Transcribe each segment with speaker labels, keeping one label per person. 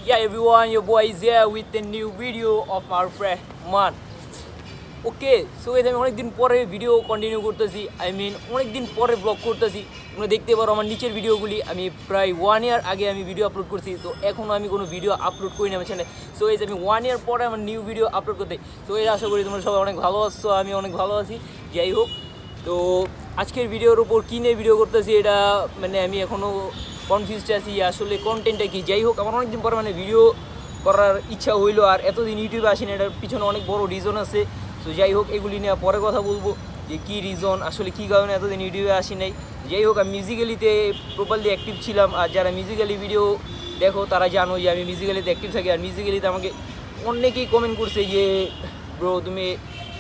Speaker 1: Yeah, everyone, your boy is here with a new video of our friend Man. Okay so এই আমি অনেকদিন পরে video continue করতেছি, অনেকদিন পরে ব্লগ করতেছি। তোমরা দেখতে পারো আমার নিচের ভিডিওগুলি, আমি প্রায় 1 ইয়ার আগে আমি ভিডিও আপলোড করছি, তো এখনও আমি কোনো ভিডিও আপলোড করি না আমার চ্যানেলে। সো এই যে আমি 1 ইয়ার পরে আমার নিউ ভিডিও আপলোড করতে, তো এই আশা করি তোমরা সবাই অনেক ভালো আছো, আমি অনেক ভালো আছি। যাই হোক, তো আজকের ভিডিওর ওপর কী নিয়ে ভিডিও করতেছি এটা আমি এখনও কনফিউজড আছি আসলে কন্টেন্টটা কি। যাই হোক, আমার অনেকদিন পরে ভিডিও করার ইচ্ছা হইলো, আর এতদিন ইউটিউবে আসি না, এটার পিছনে অনেক বড় রিজন আছে। তো যাই হোক, এগুলি নিয়ে পরে কথা বলবো যে কী রিজন, আসলে কী কারণে এতদিন ইউটিউবে আসি নাই। যাই হোক, আমি মিউজিক্যালিতে প্রপারলি অ্যাক্টিভ ছিলাম, আর যারা মিউজিক্যালি ভিডিও দেখো তারা জানো যে আমি মিউজিক্যালিতে অ্যাক্টিভ থাকি। আর মিউজিক্যালিতে আমাকে অনেকেই কমেন্ট করছে যে ব্রো তুমি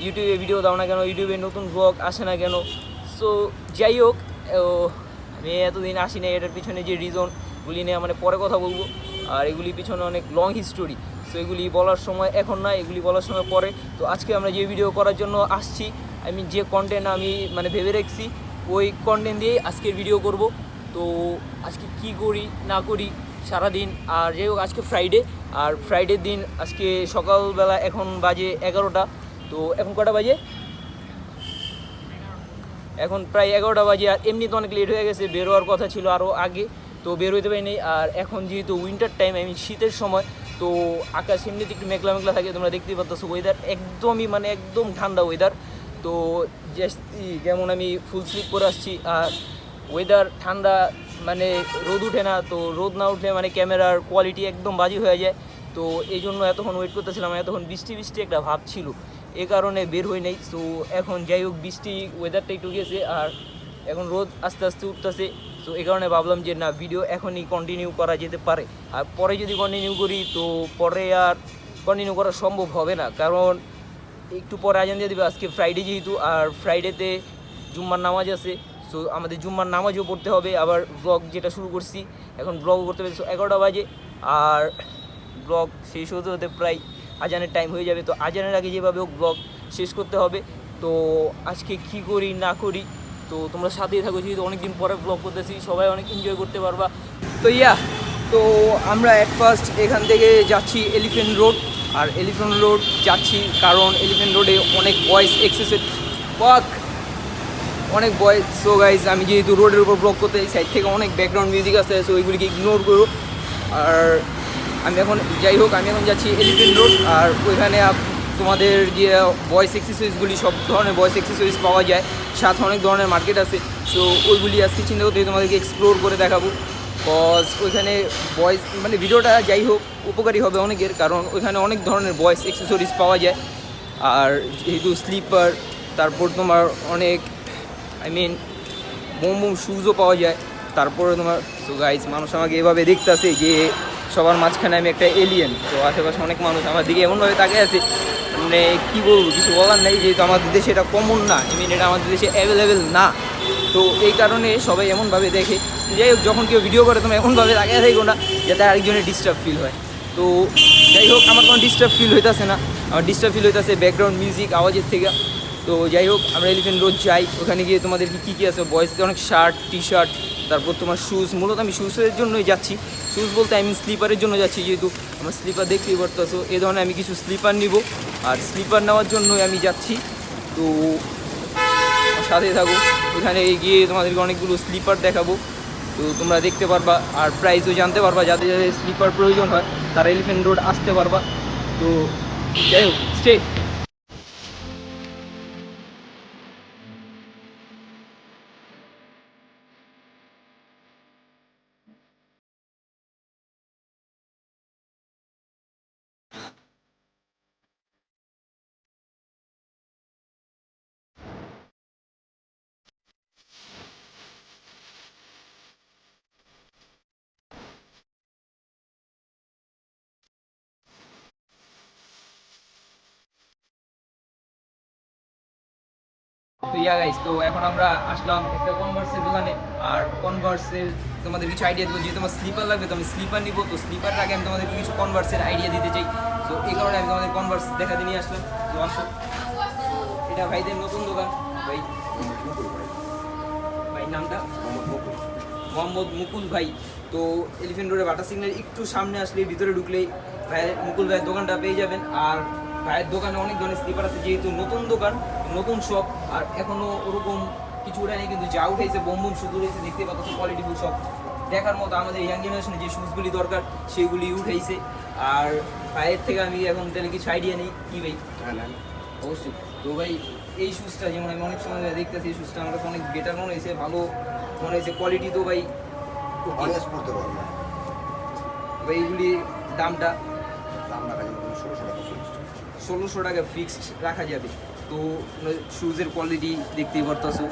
Speaker 1: ইউটিউবে ভিডিও দাও না কেন, ইউটিউবে নতুন ব্লগ আসে না কেন। সো যাই হোক, আমি এতদিন আসি না, এটার পিছনে যে রিজনগুলি নিয়ে পরে কথা বলবো। আর এগুলির পিছনে অনেক লং হিস্টোরি, সো এগুলি বলার সময় এখন না, এগুলি বলার সময় পরে। তো আজকে আমরা যে ভিডিও করার জন্য আসছি, যে কন্টেন্ট আমি ভেবে রেখেছি, ওই কন্টেন্ট দিয়েই আজকের ভিডিও করব। তো আজকে কি করি না করি সারাদিন। আর যাই হোক, আজকে ফ্রাইডে, আর ফ্রাইডের দিন আজকে সকালবেলা এখন বাজে 11টা। তো এখন কটা বাজে? এখন প্রায় 11টা বাজে। আর এমনি তো অনেক লেট হয়ে গেছে, বেরোয়ার কথা ছিল আরও আগে, তো বের হইতে পারিনি। আর এখন যেহেতু উইন্টার টাইম, শীতের সময়, তো আকাশ এমনিতে একটু মেঘলা মেঘলা থাকে, তোমরা দেখতেই পাচ্ছ। ওয়েদার একদমই একদম ঠান্ডা ওয়েদার। তো যেমন আমি ফুল স্লিপ করে আসছি, আর ওয়েদার ঠান্ডা, রোদ উঠে না। তো রোদ না উঠলে ক্যামেরার কোয়ালিটি একদম বাজে হয়ে যায়। তো এই জন্য এতক্ষণ ওয়েট করতেছিলাম, এতক্ষণ বৃষ্টি বৃষ্টি একটা ভাব ছিল, এ কারণে বের হই নাই। তো এখন যাই হোক, বৃষ্টি ওয়েদারটা একটু গেছে, আর এখন রোদ আস্তে আস্তে উঠতেছে। তো এই কারণে ভাবলাম যে না, ভিডিও এখনই কন্টিনিউ করা যেতে পারে। আর পরে যদি কন্টিনিউ করি, তো পরে আর কন্টিনিউ করা সম্ভব হবে না, কারণ একটু পরে আজান দিয়ে দেবে। আজকে ফ্রাইডে যেহেতু, আর ফ্রাইডেতে জুম্মার নামাজ আছে, সো আমাদের জুম্মার নামাজও পড়তে হবে। আবার ব্লগ যেটা শুরু করছি, এখন ব্লগও করতে হবে। সো 11টা বাজে, আর ব্লগ শেষ হতে হতে প্রায় আজানের টাইম হয়ে যাবে। তো আজানের আগে যেভাবে হোক ব্লগ শেষ করতে হবে। তো আজকে কী করি না করি, তো তোমরা সাথেই থাকো, যেহেতু অনেকদিন পরে ব্লগ করতেছি, সবাই অনেক এনজয় করতে পারবা। তো তো আমরা অ্যাট ফার্স্ট এখান থেকে যাচ্ছি এলিফ্যান্ট রোড। আর এলিফ্যান্ট রোড যাচ্ছি কারণ এলিফ্যান্ট রোডে অনেক ভয়েস এক্সেসের অনেক ভয়েস। সো গাইজ, আমি যেহেতু রোডের উপর ব্লগ করতে, এই সাইড থেকে অনেক ব্যাকগ্রাউন্ড মিউজিক আসতে, সো ওইগুলিকে ইগনোর করো। আর আমি এখন যাচ্ছি এলিফ্যান্ট রোড। আর ওইখানে তোমাদের যে ভয়েস এক্সেসরিজগুলি, সব ধরনের ভয়েস এক্সেসরিজ পাওয়া যায়, সাথে অনেক ধরনের মার্কেট আছে। সো ওইগুলি আজকে চিন্তা করতে তোমাদেরকে এক্সপ্লোর করে দেখাবো। কজ ওইখানে ভয়েস ভিডিওটা যাই হোক উপকারী হবে অনেকের, কারণ ওইখানে অনেক ধরনের ভয়েস এক্সেসরিজ পাওয়া যায়। আর যেহেতু স্লিপার, তারপর তোমার অনেক বোম শুজও পাওয়া যায়। তারপরে তোমার সো গাইজ, মানুষ আমাকে এভাবে দেখতেছে যে সবার মাঝখানে আমি একটা এলিয়েন। তো আশেপাশে অনেক মানুষ আমার দিকে এমনভাবে তাকিয়ে আছে, কী বলবো, কিছু বলার নেই, যেহেতু আমাদের দেশে এটা কমন না, এটা আমাদের দেশে অ্যাভেলেবেল না। তো এই কারণে সবাই এমনভাবে দেখে। যাই হোক, যখন কেউ ভিডিও করে তোমরা এমনভাবে তাকিয়ে থাকো না যাতে আরেকজনের ডিস্টার্ব ফিল হয়। তো যাই হোক, আমার কোনো ডিস্টার্ব ফিল হইতেছে না, আমার ডিস্টার্ব ফিল হইতেছে ব্যাকগ্রাউন্ড মিউজিক আওয়াজের থেকে। তো যাই হোক, আমরা এলিফ্যান্ট রোড যাই। ওখানে গিয়ে তোমাদেরকে কী কী আছে, বয়েজদের অনেক শার্ট, টি শার্ট, তারপর তোমার শুজ। মূলত আমি শুজের জন্যই যাচ্ছি। শুজ বলতে স্লিপারের জন্য যাচ্ছি, যেহেতু আমার স্লিপার দেখতেই পারতেছো। এই ধরনের আমি কিছু স্লিপার নিব, আর স্লিপার নেওয়ার জন্যই আমি যাচ্ছি। তো সাথে থাকো, ওখানে গিয়ে তোমাদেরকে অনেকগুলো স্লিপার দেখাবো, তো তোমরা দেখতে পারবা। আর প্রাইসও জানতে পারবা, যাদের যাদের স্লিপার প্রয়োজন হয় তারা এলিফ্যান্ট রোড আসতে পারবা। তো যাই হোক, স্টে। তো গাইস, তো এখন আমরা আসলাম একটা কনভার্সের দোকানে। আর কনভার্সের তোমাদের কিছু আইডিয়া দেবো, যেহেতু তোমার স্লিপার লাগবে, তো আমি স্লিপার নিবো। তো স্লিপার আগে আমি তোমাদেরকে কিছু কনভার্সের আইডিয়া দিতে চাই। তো এই কারণে আমি তোমাদের কনভার্স দেখাতে নিয়ে আসলাম। তো আসো, এটা ভাইদের নতুন দোকান। ভাই নামটা মোহাম্মদ মুকুল ভাই। তো এলিফ্যান্ট রোডে বাটা সিগন্যাল একটু সামনে আসলে ভিতরে ঢুকলেই ভাইয়ের মুকুল ভাইয়ের দোকানটা পেয়ে যাবেন। আর ভাইয়ের দোকানে অনেক ধরনের স্লিপার আছে, যেহেতু নতুন দোকান নতুন শপ আর এখনও ওরকম কিছু উঠায়নি, কিন্তু যা উঠেছে বোম শুধু রয়েছে, দেখতে পাচ্ছ কোয়ালিটিফুল সব দেখার মতো। আমাদের ইয়াং জেনারেশনে যে শুজগুলি দরকার সেগুলি উঠেছে। আর ভাইয়ের থেকে আমি এখন তাহলে কিছু আইডিয়া নেই কি ভাই? অবশ্যই। তো ভাই এই শুজটা যেমন আমি অনেক সময় দেখতেছি, এই শুজটা আমার কাছে অনেক বেটার মনে হয়েছে, ভালো মনে হয়েছে, কোয়ালিটি তো ভাই ভাই এইগুলি দামটা 1600 টাকা ফিক্সড রাখা যাবে। তো শুজের কোয়ালিটি দেখতেই পারতেছো,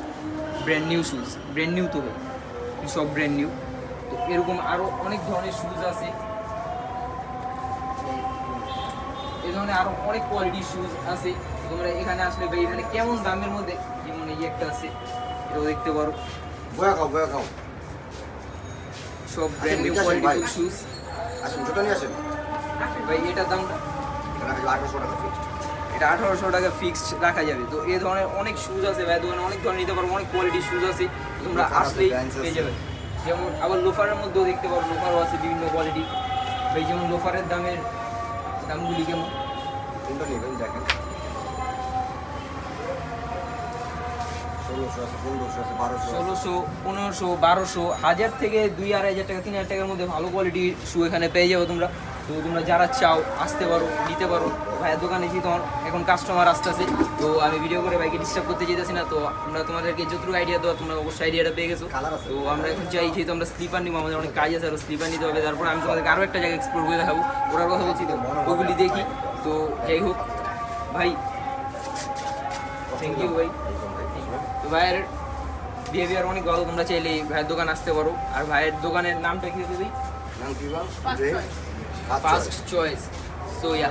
Speaker 1: brand new shoes, brand new তো ভাই সব ব্র্যান্ড নিউ। তো এরকম আরও অনেক ধরনের শুজ আছে, এই ধরনের আরও অনেক কোয়ালিটির শুজ আছে। তোমরা এখানে আসলে ভাই মানে কেমন দামের মধ্যে, যেমন এই একটা আছে এটাও দেখতে পারো, সব ব্র্যান্ড নিউ কোয়ালিটির শুজ। ভাই এটার দামটা এটা 1800 টাকা ফিক্সড রাখা যাবে। তো এই ধরনের অনেক শুজ আছে ভাই দোকানে, অনেক ধরনের নিতে পারবো, অনেক কোয়ালিটির শুজ আছে, তোমরা আসলেই পেয়ে যাবে। যেমন আবার লোফারের মধ্যেও দেখতে পারো, লোফারও আছে বিভিন্ন কোয়ালিটি ভাই। যেমন লোফারের দামগুলি কেমন দেখেন, 1600, 1500, 1200, 1000 থেকে 2-2500 টাকা, 3000 টাকার মধ্যে ভালো কোয়ালিটির শু এখানে পেয়ে যাবে তোমরা। তো তোমরা যারা চাও আসতে পারো, নিতে পারো। ভাইয়ের দোকানে যেহেতু তোমার এখন কাস্টমার আসতেছে, তো আমি ভিডিও করে ভাইকে ডিস্টার্ব করতে যেতেছি না। তো আমরা তোমাদেরকে যতটুকু আইডিয়া দেওয়া তোমরা অবশ্যই আইডিয়াটা পেয়ে গেছো। তো আমরা এখন চাই, যেহেতু আমরা স্লিপার নিবো, আমাদের অনেক কাজ আছে, আরও স্লিপার নিতে হবে। তারপর আমি তোমাদেরকে আরও একটা জায়গায় এক্সপ্লোর করে দেখাবো, ওটার কথা বলছি, তো ওগুলি দেখি। তো যাই হোক ভাই, থ্যাংক ইউ ভাই। তো ভাইয়ের বিহেভিয়ার অনেক ভালো, তোমরা চাইলে ভাইয়ের দোকান আসতে পারো। আর ভাইয়ের দোকানের নামটা কি হবে ভাই? First choice. সো ইয়া,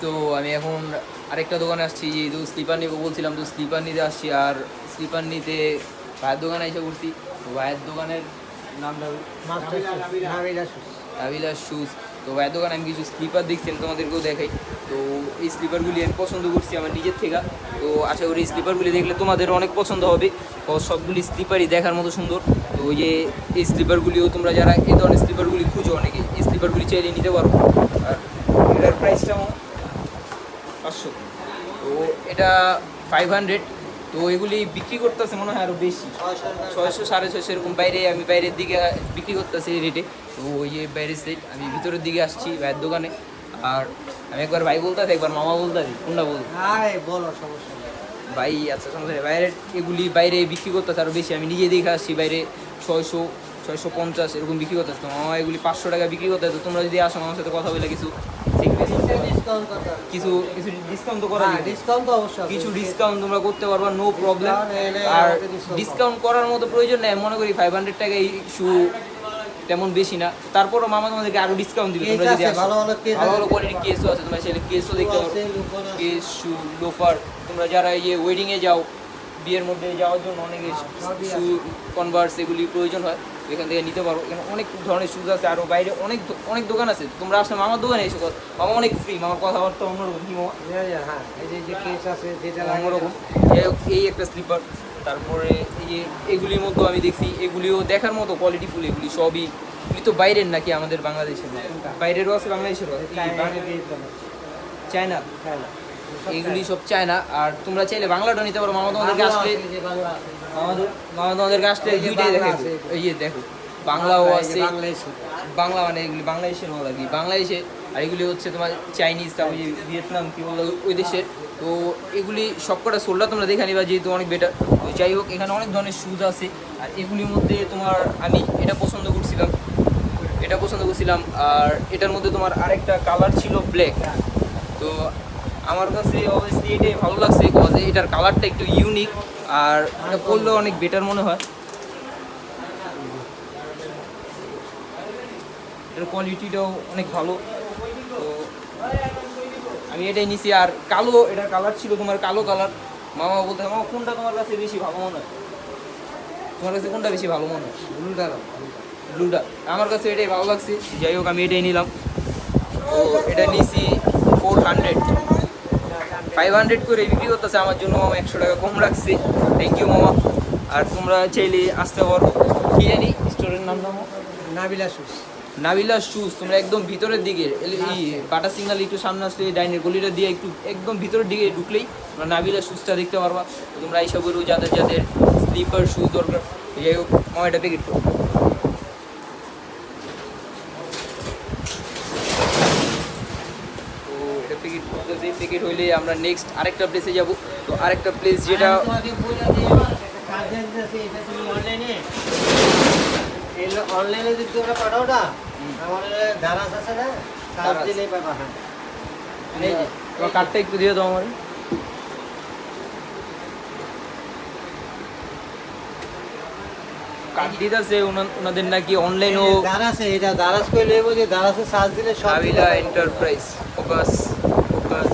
Speaker 1: তো আমি এখন আরেকটা দোকানে আসছি, যেহেতু স্লিপার নিবো বলছিলাম, তো স্লিপার নিতে আসছি। আর স্লিপার নিতে ভাইয়ের দোকানে এসে করছি। তো ভাইয়ের দোকানের নামটা আবিলাস শুজ। তো ভাইয়ের দোকানে আমি কিছু স্লিপার দেখছি, তোমাদেরকেও দেখাই। তো এই স্লিপারগুলি আমি পছন্দ করছি আমার নিজের থেকে। তো আশা করি এই স্লিপারগুলি দেখলে তোমাদের অনেক পছন্দ হবে, সবগুলি স্লিপারই দেখার মতো সুন্দর। তো এই স্লিপারগুলিও তোমরা যারা এই ধরনের স্লিপারগুলি খুঁজো, অনেকে এই স্লিপারগুলি চাইলে নিতে পারো। আর এটার প্রাইসটাও 500, তো এটা 500। তো এগুলি বিক্রি করতেছে মনে হয় আরও বেশি, 600, 650 এরকম। আমি বাইরের দিকে বিক্রি করতেছি এই রেটে। তো ওই যে বাইরের সাইড, আমি ভিতরের দিকে আসছি ভাইয়ের দোকানে। আর আমি একবার ভাই বলতে একবার মামা বলতে কোনটা বলো সমস্যা ভাই? আচ্ছা সমস্যা নেই। বাইরের এগুলি বাইরে বিক্রি করতেছে আরও বেশি, আমি নিজে দেখে আসছি বাইরে 600, 650 এরকম বিক্রি করতেছে। তো মামা এগুলি 500 টাকা বিক্রি করতে। তো তোমরা যদি আসো আমার সাথে কথা বলে কিছু কিছু ডিসকাউন্ট তো করা যাবে, ডিসকাউন্ট তো অবশ্যই, কিছু ডিসকাউন্ট তোমরা করতে পারবা, নো প্রবলেম। আর ডিসকাউন্ট করার মতো প্রয়োজন নেই, মনে করি 500 টাকা এই শু তেমন বেশি না। তারপরও মামা তোমাদেরকে আরো ডিসকাউন্ট দিবে। তোমরা যদি ভালো ভালো কোয়ালিটির কেসও আছে, তোমরা সেটা কেসও দেখতে পারো, কেস, শু, লোফার। তোমরা যারা এই ওয়েডিংয়ে যাও, বিয়ের মধ্যে যাওয়ার জন্য অনেকে শু, কনভার্স এগুলি প্রয়োজন হয়, এখান থেকে নিতে পারো। এখানে অনেক ধরনের শুজ আছে, আরও বাইরে অনেক অনেক দোকান আছে। তোমরা আসলে মামার দোকানে এসে মামা অনেক ফ্রি, মামার কথাবার্তা অন্যরকম। কি মামা? হ্যাঁ, এই যে কেস আছে যেটা অন্যরকম। এই একটা স্লিপার। তারপরে এগুলির মধ্যেও আমি দেখছি, এগুলিও দেখার মতো কোয়ালিটিফুল। এগুলি সবই তো বাইরের নাকি আমাদের বাংলাদেশের? বাইরেরও আছে, বাংলাদেশেরও আছে। চায়না, এগুলি সব চায়না। আর তোমরা চাইলে বাংলাটা নিতে পারো। মামা তোমাদেরকে আসলে দুইটাই দেখে, এই যে দেখো বাংলাও আছে, বাংলা মানে এগুলি বাংলাদেশের ভালো লাগে, বাংলাদেশে। আর এগুলি হচ্ছে তোমার চাইনিজ, তারপর ভিয়েতনাম কি বললো ওই দেশের। তো এগুলি সবকটা সোলটা তোমরা দেখে নিবা, যেহেতু অনেক বেটার। তো যাই হোক, এখানে অনেক ধরনের শুজ আছে। আর এগুলির মধ্যে তোমার আমি এটা পছন্দ করছিলাম। আর এটার মধ্যে তোমার আরেকটা কালার ছিল ব্ল্যাক। তো আমার কাছে অবভিয়াসলি এটাই ভালো লাগছে, বিকজ এটার কালারটা একটু ইউনিক। আর এটা পরলেও অনেক বেটার মনে হয়, এটার কোয়ালিটিটাও অনেক ভালো। তো আমি এটাই নিছি। আর কালো, এটার কালার ছিল তোমার কালো কালার। মামা বলতে, মামা কোনটা তোমার কাছে বেশি ভালো মনে হয়? তোমার কাছে কোনটা বেশি ভালো মনে হয়? ব্লুটা। আমার কাছে এটাই ভালো লাগছে। যাই হোক, আমি এটাই নিলাম। তো এটা নিছি 500 করে বিক্রি করতেছে আমার জন্য মামা 100 টাকা কম রাখছে, থ্যাংক ইউ মামা। আর তোমরা চাইলে আসতে পারো, কি জানি স্টোরের নাম মামা? নাবিলা শুজ। তোমরা একদম ভিতরের দিকে বাটা সিগনাল একটু সামনে আসলে ডাইনের গলিটা দিয়ে একটু একদম ভিতরের দিকে ঢুকলেই তোমরা নাবিলা শুজটা দেখতে পারবা। তো তোমরা এইসব করো যাদের যাদের স্লিপার শুজ দরকার। যাই হোক মামা এটা প্যাকেট করো। তো এটা প্যাকেট করতেছি, প্যাকেট হইলে আমরা নেক্সট আরেকটা প্লেসে যাব। তো আরেকটা প্লেস যেটা
Speaker 2: অনলাইনে যদি তোমরা পাঠাও না, আমাদের দারাজ আছে না, চার্জ দিলেই পাঠান।
Speaker 1: এই যে তোমার কার্ডটা একটু দিয়ে দাও আমার। কার্ড দিতেছে ওনাদের নাকি অনলাইনও।
Speaker 2: দারাজ, এটা দারাজ কই লইব যে দারাজে চার্জ দিলে সব
Speaker 1: Nabila enterprise, focus focus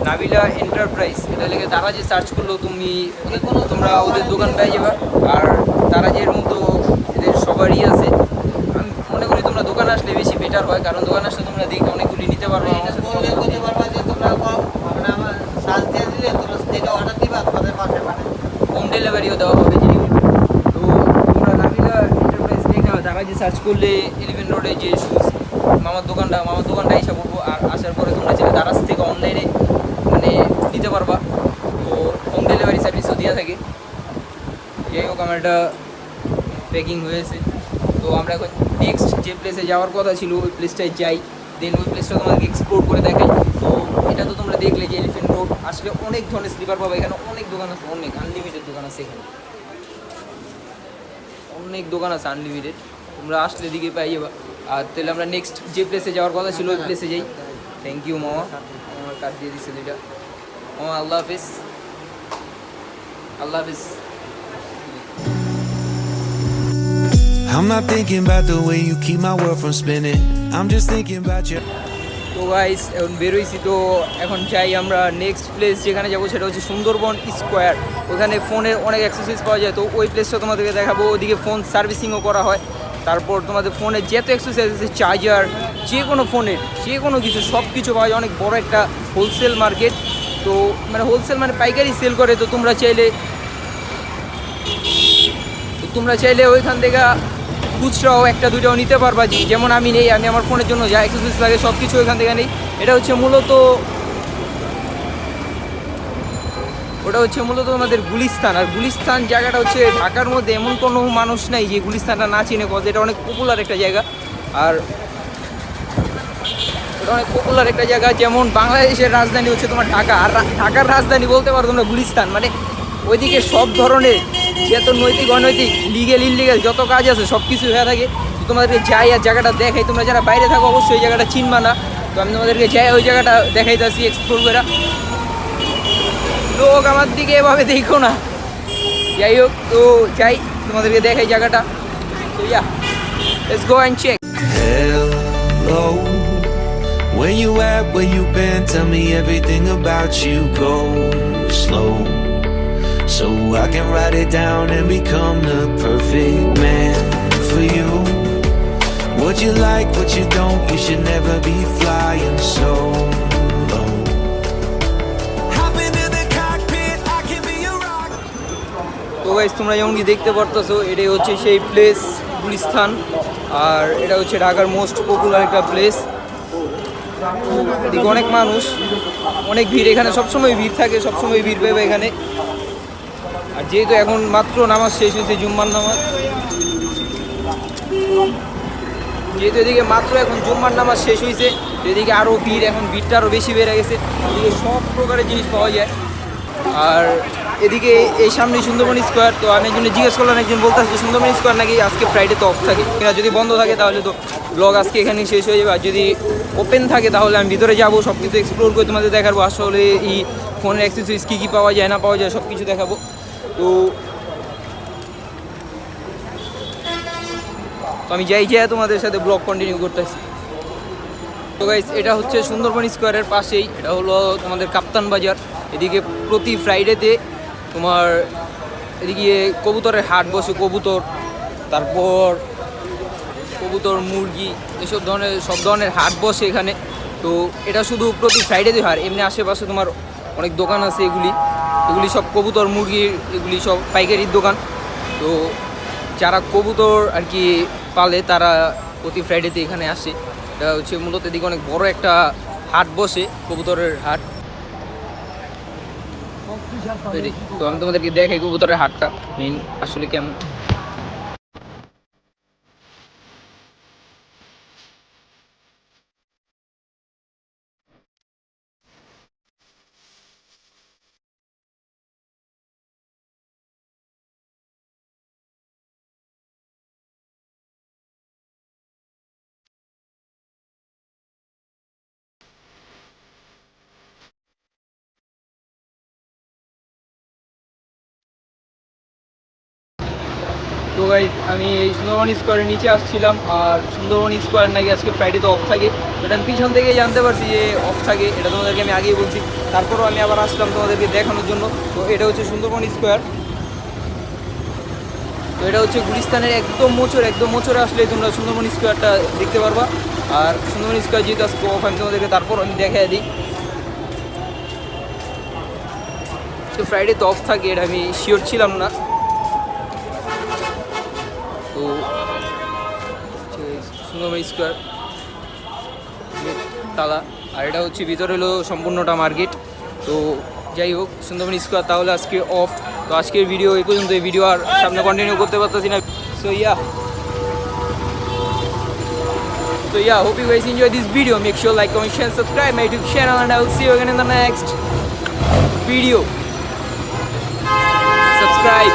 Speaker 1: Nabila enterprise, এটা লেগে দারাজে সার্চ করলেও তুমি তোমরা ওদের দোকান পেয়ে যাবে। আর দারাজের মতো এদের সবারই আছে। আমি মনে করি তোমরা দোকান আসলে বেশি বেটার হয়, কারণ দোকান আসলে তোমরা দেখে অনেকগুলি নিতে পারবে।
Speaker 2: এটা বললে করতে পারবা যে তোমরা মানে আমার চার্জ দিয়ে দিলে তোমরা যেটা অর্ডার দিবা তোমাদের পাশে পাঠাবে,
Speaker 1: হোম ডেলিভারিও দেওয়া হবে জিনিস। তো তোমরা নাবিলা এন্টারপ্রাইজ দেখে দারাজে সার্চ করলে 11 রোডে যে শুজ মামার দোকানটা এসে পড়বো। আর আসার পরে তোমরা চাইলে দারাজ থেকে অনলাইনে মানে নিতে পারবা। তো হোম ডেলিভারি সার্ভিসও দেওয়া থাকে। যাই হোক আমার এটা প্যাকিং হয়েছে। তো আমরা এখন নেক্সট যে প্লেসে যাওয়ার কথা ছিল ওই প্লেসটায় যাই, দেন ওই প্লেসটা তোমাদেরকে এক্সপ্লোর করে দেখাই। তো এটা তো তোমরা দেখলে যে এলিফ্যান্ট রোড আসলে অনেক ধরনের স্লিপার পাবে এখানে, অনেক দোকান আছে, অনেক আনলিমিটেড দোকান আছে এখানে, অনেক দোকান আছে আনলিমিটেড। তোমরা আসলে দিকে পাই যাবা। আর তাহলে আমরা নেক্সট যে প্লেসে যাওয়ার কথা ছিল ওই প্লেসে যাই। থ্যাংক ইউ মামা, আমার কার্ড দিয়ে দিচ্ছে এটা মামা। আল্লাহ হাফিজ, আল্লাহ হাফিজ।
Speaker 3: I'm not thinking about the way you keep my world from spinning. I'm just thinking about you.
Speaker 1: তো গাইস এখন বেরোইছি, তো এখন যাই আমরা নেক্সট প্লেস যেখানে যাবো সেটা হচ্ছে সুন্দরবন স্কোয়ার। ওখানে ফোনের অনেক অ্যাক্সেসরিজ পাওয়া যায়। তো ওই প্লেসটা তোমাদেরকে দেখাবো। ওদিকে ফোন সার্ভিসিংও করা হয়। তারপর তোমাদের ফোনের যত অ্যাক্সেসরিজ আছে, চার্জার, যে কোনো ফোনের যে কোনো কিছু সব কিছু পাওয়া যায়। অনেক বড় একটা হোলসেল মার্কেট। তো মানে হোলসেল মানে পাইকারি সেল করে। তো তোমরা চাইলে ওইখান থেকে খুচরাও একটা দুটাও নিতে পারবা। যেমন আমি নেই, আমি আমার ফোনের জন্য যা অ্যাক্সেসরিজ লাগে সব কিছু ওইখান থেকে নেই। ওটা হচ্ছে মূলত আমাদের গুলিস্তান। আর গুলিস্তান জায়গাটা হচ্ছে ঢাকার মধ্যে এমন কোনো মানুষ নাই যে গুলিস্তানটা না চিনে, কজ এটা অনেক পপুলার একটা জায়গা। আর এটা অনেক পপুলার একটা জায়গা। যেমন বাংলাদেশের রাজধানী হচ্ছে তোমার ঢাকা, আর ঢাকার রাজধানী বলতে পারো তোমরা গুলিস্তান। মানে ওইদিকে সব ধরনের যত নৈতিক অনৈতিক লিগেল ইনলিগেল যত কাজ আছে সব কিছু হয়ে থাকে। তো তোমাদেরকে যাই আর জায়গাটা দেখাই। তোমরা যারা বাইরে থাকো অবশ্যই ওই জায়গাটা চিনবা না। তো আমি তোমাদেরকে যাই ওই জায়গাটা দেখাইতেছি এক্সপ্লোর করে। লোক আমার দিকে এভাবে দেখো না। যাই হোক, তো যাই তোমাদেরকে দেখাই জায়গাটা। তো yeah, let's go and check.
Speaker 3: Hello, where you at, where you been, tell me everything about you. Go slow, so I can write it down and become the perfect man for you. What you like, what you don't, you should never be flying solo. Hop into the cockpit, I can be your rock.
Speaker 1: তো guys তোমরা যেমন কি দেখতে পারতেছো, এটাই হচ্ছে সেই place Gulistan. আর এটা হচ্ছে ঢাকার মোস্ট পপুলার একটা প্লেস। এদিকে অনেক মানুষ, অনেক ভিড় এখানে, সবসময় ভিড় থাকে, সবসময় ভিড় পাবে এখানে। আর যেহেতু এখন মাত্র নামাজ শেষ হয়েছে, জুম্মার নামাজ, যেহেতু এদিকে মাত্র এখন জুম্মার নামাজ শেষ হয়েছে, এদিকে আরও ভিড়, এখন ভিড়টা আরও বেশি বেড়ে গেছে। এদিকে সব প্রকারের জিনিস পাওয়া যায়। আর এদিকে এই সামনে সুন্দরবন স্কোয়ার। তো আমি একজন জিজ্ঞেস করলাম, একজন বলতে আসছে সুন্দরবন স্কোয়ার নাকি আজকে ফ্রাইডে তো অফ থাকে কিনা। যদি বন্ধ থাকে তাহলে তো ব্লগ আজকে এখানেই শেষ হয়ে যাবে। আর যদি ওপেন থাকে তাহলে আমি ভিতরে যাবো, সব কিছু এক্সপ্লোর করে তোমাদের দেখাবো। আসলে এই ফোনের অ্যাক্সেসরিজ কী কী পাওয়া যায় না পাওয়া যায় সব কিছু দেখাবো। তো আমি যাই তোমাদের সাথে ব্লগ কন্টিনিউ করতেছি। তো গাইস এটা হচ্ছে সুন্দরবন স্কোয়ারের পাশেই, এটা হলো তোমাদের কাপ্তান বাজার। এদিকে প্রতি ফ্রাইডেতে তোমার এদিকে কবুতরের হাট বসে, কবুতর, তারপর কবুতর, মুরগি এসব ধরনের সব ধরনের হাট বসে এখানে। তো এটা শুধু প্রতি ফ্রাইডেতে হয়, এমনি আশেপাশে তোমার অনেক দোকান আছে, এগুলি সব কবুতর, মুরগির এগুলি সব পাইকারির দোকান। তো যারা কবুতর আর কি পালে তারা প্রতি ফ্রাইডেতে এখানে আসে। এটা হচ্ছে মূলত এদিকে অনেক বড় একটা হাট বসে, কবুতরের হাট। তো আমি তোমাদেরকে দেখাই কবুতরের হাটটা মেইন আসলে কেমন। তো গাইস আমি এই সুন্দরবন স্কোয়ারের নিচে আসছিলাম, আর সুন্দরবন স্কোয়ার নাকি আজকে ফ্রাইডে তো অফ থাকে। এটা আমি পিছন থেকেই জানতে পারছি যে অফ থাকে, এটা তোমাদেরকে আমি আগেই বলছি। তারপরও আমি আবার আসলাম তোমাদেরকে দেখানোর জন্য। তো এটা হচ্ছে সুন্দরবন স্কোয়ার। তো এটা হচ্ছে গুলিস্তানের একদম মোচরে আসলে তোমরা সুন্দরবন স্কোয়ারটা দেখতে পারবা। আর সুন্দরবন স্কোয়ার যেহেতু আজকে অফ, আমি তোমাদেরকে তারপর আমি দেখাই দিই। তো ফ্রাইডে তো অফ থাকে, এটা আমি শিওর ছিলাম না। তো সুন্দরবন স্কোয়ার তালা, আর এটা হচ্ছে ভিতরে হলো সম্পূর্ণটা মার্কেট। তো যাই হোক, সুন্দরবন স্কোয়ার তাহলে আজকে অফ। তো আজকের ভিডিও এই পর্যন্ত। এই ভিডিও আর সামনে কন্টিনিউ করতে পারতেছি না। So hope you guys enjoy this video. Make sure like, comment, share, subscribe my YouTube channel, and I will see you again in the next video. Subscribe.